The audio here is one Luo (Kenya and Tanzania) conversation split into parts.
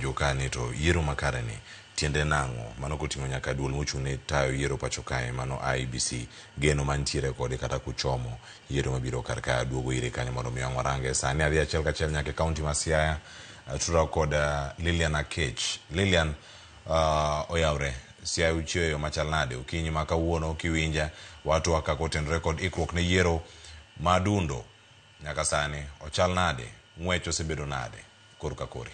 penjo kani to yiero makare ni tiende nango mano koting'o nyaka duol mochung'ne tayo yiero pacho kae mano IEBC geno mantiere kode kata kuchomo yiero mabiro kar ka duogo ire kanyo mondo miyo warange sani adhi achiel kachiel nyaka kaunti ma Siaya tura kod Lilian Akech. Lilian, oyawre Siaya uchieyo machal nade okinyi ma kawuono kiwinja watu wakakotenre kod ikruok ne yiero madundo nyaka sani ochal nade ng'wech osebedo nade kor ka kori?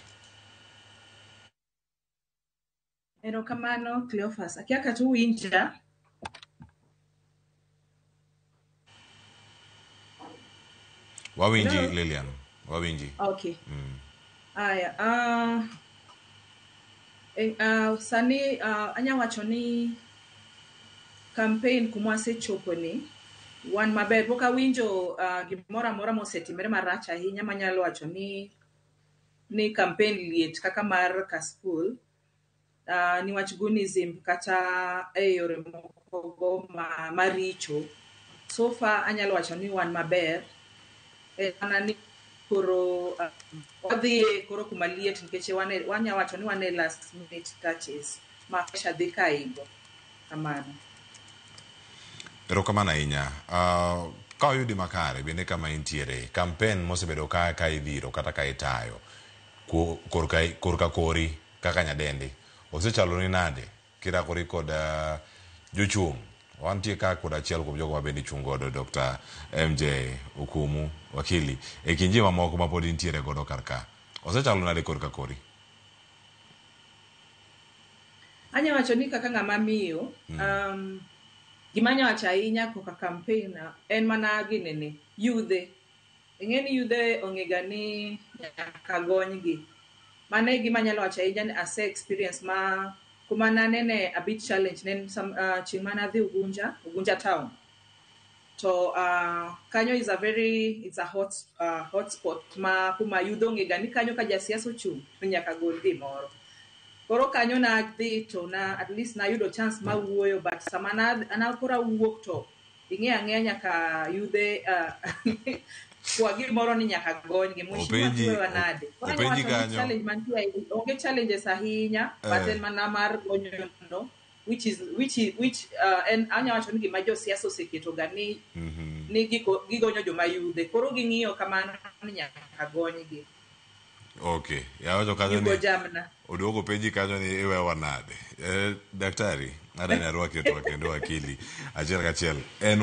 Erokamano Cleophas, akia kata uwinja? Wawinji Lilian, wawinji. Okay. Aya, sani anya wacho ni campaign kumwase chopo ni wan maber pok awinjo gimoro amora mosetimore marach ahinya manyalo wacho ni campaign liet kaka mar Kasipul niwach gunism kata yore moko maricho. So far anyalo wacho ni wan maber ni koro wadhi koro kuma liet nikech wanya wacho ni wane last minute touches ma pesha dhi kaigo kamano. Erokamano ahinya. Ka oyudi makare bende kama intiere campaign mosebedo ka idhiro kata ka itayo korka kori kaka nyadendi osechalo ni nade kirakori kod jochung' wantie ka kod achiel kuom jogo mabende chung' godo Dr. MJ Okumu wakili e kinji mamoko ma pod intiere godo karka osechalo nade korka kori? Anya wacho ni kaka ng'ama miyo gimanya wacho ahinya koka campaign en mana ginene yudhe. Ing'eni yudhe ong'ega ni nyaka gonygi. Mane gima nyalo wacho ahinya ni ase experience ma kuma nanene a bit challenge nen chieng' mana dhi Ugunja town. To kanyo it's a hot spot ma kuma yudhe ong'ega ni kanyo ka jasiasa ochung' nyaka gol gimoro. Koro kanyo na dhi to na at least na yudo chance ma wuoyo but sama na kora wuok to ing'eya nyaka yudhe kwa gimoro ni nyaka gony gi moshima nade. Openji kanyo challenge mantie onge challenges ahinya but en mana mar gonyo no which and anya wacho ni gima josiasa oseketo ga ni ni gigonyo joma yudhe koro ging'iyo kamano ni nyaka gony gi. Okay, yawacho kanyo ni oduogo penji kanyo ni iwewa nade. Daktari, nade nyarwaki to kendo wakili achiel kachiel en